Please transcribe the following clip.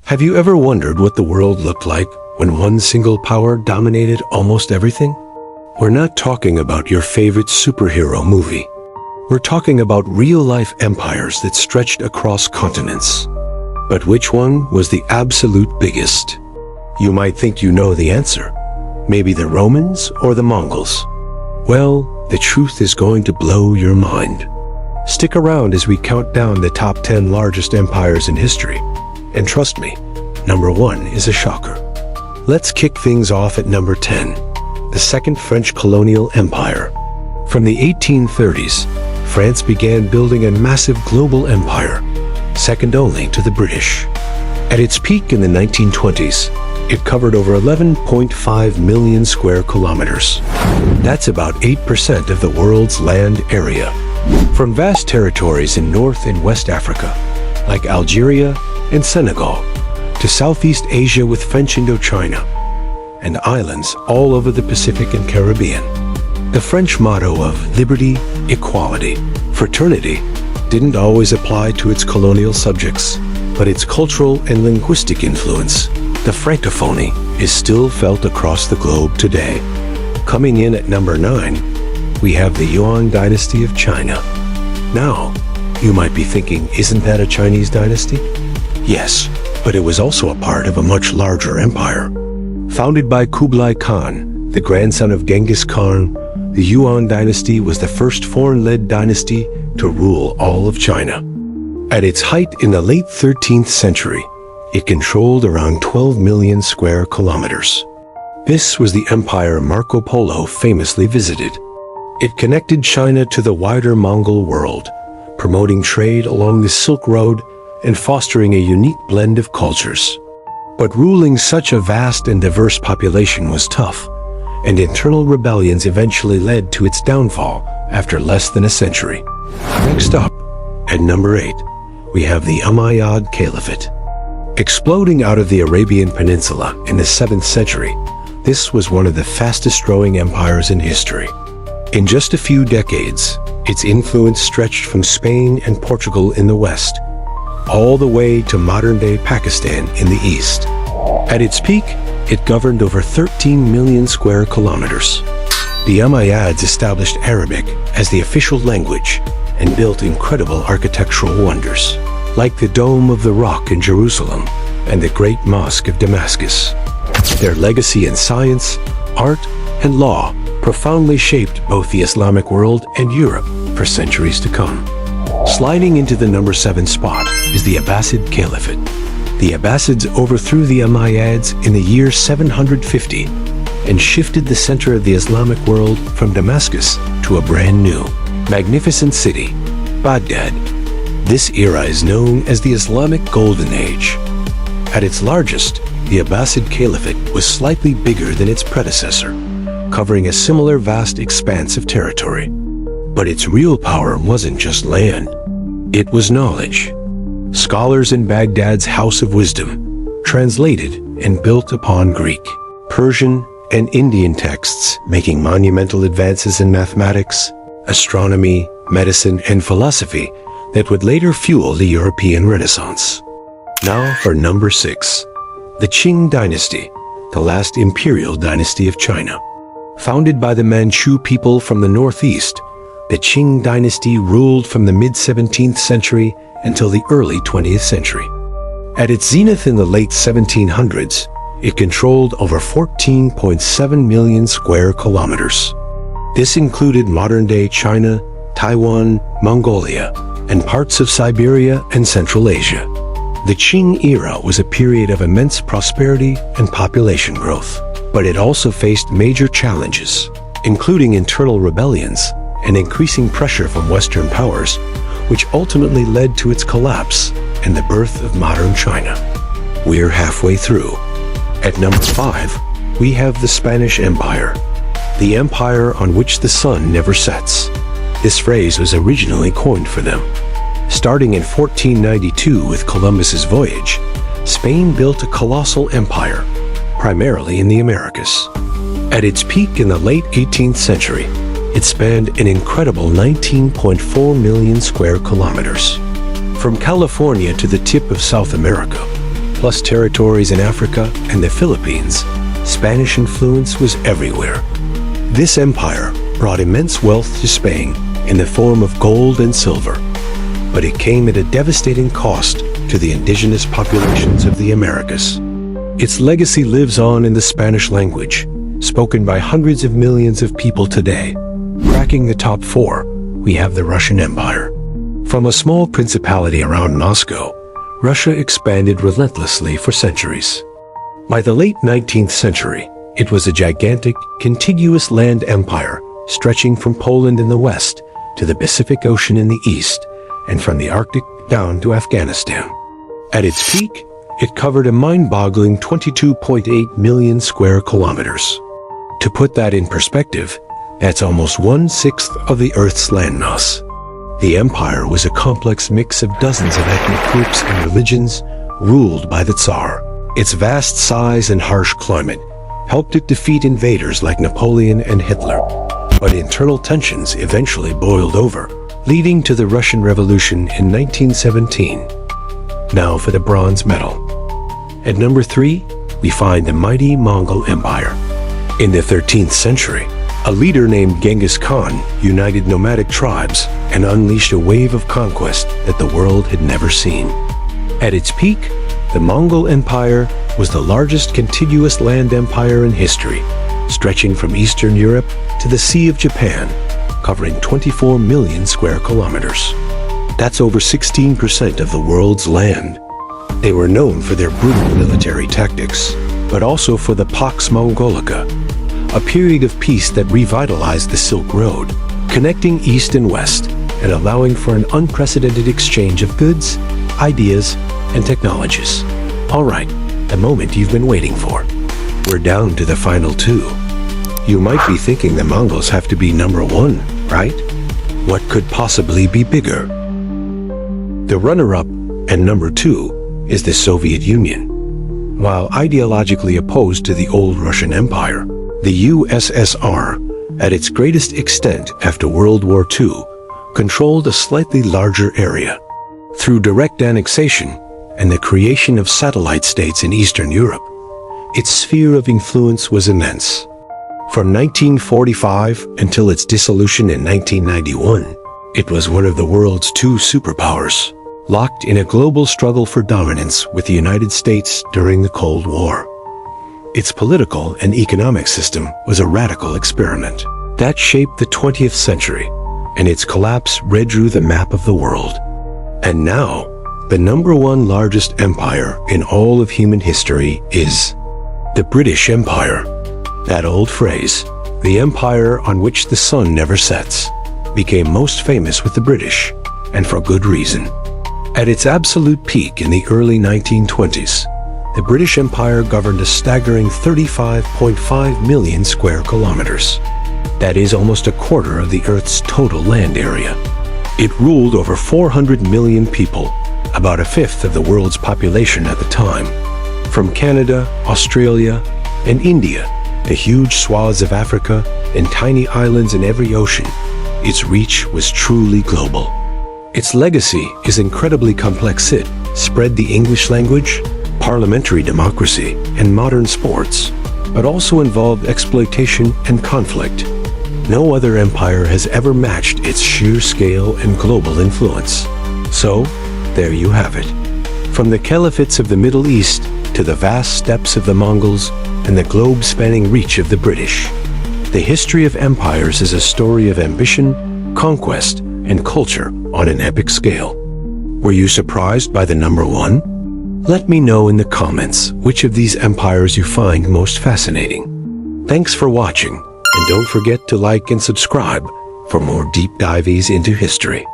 Have you ever wondered what the world looked like when one single power dominated almost everything? We're not talking about your favorite superhero movie. We're talking about real-life empires that stretched across continents. But which one was the absolute biggest? You might think you know the answer. Maybe the Romans or the Mongols. Well, the truth is going to blow your mind. Stick around as we count down the top 10 largest empires in history. And trust me, number 1 is a shocker. Let's kick things off at number 10, the Second French Colonial Empire. From the 1830s, France began building a massive global empire, second only to the British. At its peak in the 1920s, it covered over 11.5 million square kilometers. That's about 8% of the world's land area. From vast territories in North and West Africa, like Algeria and Senegal, to Southeast Asia with French Indochina, and islands all over the Pacific and Caribbean. The French motto of liberty, equality, fraternity didn't always apply to its colonial subjects, but its cultural and linguistic influence, the Francophonie, is still felt across the globe today. Coming in at number 9, we have the Yuan dynasty of China. Now, you might be thinking, isn't that a Chinese dynasty? Yes, but it was also a part of a much larger empire. Founded by Kublai Khan, the grandson of Genghis Khan, the Yuan dynasty was the first foreign-led dynasty to rule all of China. At its height in the late 13th century, it controlled around 12 million square kilometers. This was the empire Marco Polo famously visited. It connected China to the wider Mongol world, promoting trade along the Silk Road and fostering a unique blend of cultures. But ruling such a vast and diverse population was tough, and internal rebellions eventually led to its downfall after less than a century. Next up, at number 8, we have the Umayyad Caliphate. Exploding out of the Arabian Peninsula in the 7th century, this was one of the fastest-growing empires in history. In just a few decades, its influence stretched from Spain and Portugal in the west, all the way to modern-day Pakistan in the east. At its peak, it governed over 13 million square kilometers. The Umayyads established Arabic as the official language and built incredible architectural wonders, like the Dome of the Rock in Jerusalem and the Great Mosque of Damascus. Their legacy in science, art, and law profoundly shaped both the Islamic world and Europe for centuries to come. Sliding into the number 7 spot is the Abbasid Caliphate. The Abbasids overthrew the Umayyads in the year 750 and shifted the center of the Islamic world from Damascus to a brand new, magnificent city, Baghdad. This era is known as the Islamic Golden Age. At its largest, the Abbasid Caliphate was slightly bigger than its predecessor, covering a similar vast expanse of territory. But its real power wasn't just land. It was knowledge. Scholars in Baghdad's House of Wisdom translated and built upon Greek, Persian, and Indian texts, making monumental advances in mathematics, astronomy, medicine, and philosophy that would later fuel the European Renaissance. Now for number 6, the Qing dynasty, the last imperial dynasty of China. Founded by the Manchu people from the northeast, the Qing dynasty ruled from the mid-17th century until the early 20th century. At its zenith in the late 1700s, it controlled over 14.7 million square kilometers. This included modern-day China, Taiwan, Mongolia, and parts of Siberia and Central Asia. The Qing era was a period of immense prosperity and population growth, but it also faced major challenges, including internal rebellions and increasing pressure from Western powers, which ultimately led to its collapse and the birth of modern China. We're halfway through. At number 5, we have the Spanish Empire, the empire on which the sun never sets. This phrase was originally coined for them. Starting in 1492 with Columbus's voyage, Spain built a colossal empire, primarily in the Americas. At its peak in the late 18th century, it spanned an incredible 19.4 million square kilometers. From California to the tip of South America, plus territories in Africa and the Philippines, Spanish influence was everywhere. This empire brought immense wealth to Spain in the form of gold and silver, but it came at a devastating cost to the indigenous populations of the Americas. Its legacy lives on in the Spanish language, spoken by hundreds of millions of people today. Cracking the top 4, we have the Russian Empire. From a small principality around Moscow, Russia expanded relentlessly for centuries. By the late 19th century, it was a gigantic, contiguous land empire stretching from Poland in the west to the Pacific Ocean in the east, and from the Arctic down to Afghanistan. At its peak, it covered a mind-boggling 22.8 million square kilometers. To put that in perspective, that's almost 1/6 of the Earth's landmass. The empire was a complex mix of dozens of ethnic groups and religions, ruled by the Tsar. Its vast size and harsh climate helped it defeat invaders like Napoleon and Hitler. But internal tensions eventually boiled over, leading to the Russian Revolution in 1917. Now for the bronze medal. At number 3, we find the mighty Mongol Empire. In the 13th century, a leader named Genghis Khan united nomadic tribes and unleashed a wave of conquest that the world had never seen. At its peak, the Mongol Empire was the largest contiguous land empire in history, stretching from Eastern Europe to the Sea of Japan, covering 24 million square kilometers. That's over 16% of the world's land. They were known for their brutal military tactics, but also for the Pax Mongolica, a period of peace that revitalized the Silk Road, connecting East and West and allowing for an unprecedented exchange of goods, ideas, and technologies. All right, the moment you've been waiting for. We're down to the final 2. You might be thinking the Mongols have to be number 1, right? What could possibly be bigger? The runner-up and number 2 is the Soviet Union. While ideologically opposed to the old Russian Empire, the USSR, at its greatest extent after World War II, controlled a slightly larger area. Through direct annexation and the creation of satellite states in Eastern Europe, its sphere of influence was immense. From 1945 until its dissolution in 1991, it was one of the world's 2 superpowers, locked in a global struggle for dominance with the United States during the Cold War. Its political and economic system was a radical experiment that shaped the 20th century, and its collapse redrew the map of the world. And now, the number 1 largest empire in all of human history is the British Empire. That old phrase, the empire on which the sun never sets, became most famous with the British, and for good reason. At its absolute peak in the early 1920s, the British Empire governed a staggering 35.5 million square kilometers. That is almost a quarter of the Earth's total land area. It ruled over 400 million people, about a fifth of the world's population at the time. From Canada, Australia, and India, to huge swaths of Africa and tiny islands in every ocean, its reach was truly global. Its legacy is incredibly complex. It spread the English language, parliamentary democracy, and modern sports, but also involved exploitation and conflict. No other empire has ever matched its sheer scale and global influence. So, there you have it. From the caliphates of the Middle East to the vast steppes of the Mongols and the globe-spanning reach of the British, the history of empires is a story of ambition, conquest, and culture on an epic scale. Were you surprised by the number 1? Let me know in the comments which of these empires you find most fascinating. Thanks for watching, and don't forget to like and subscribe for more deep dives into history.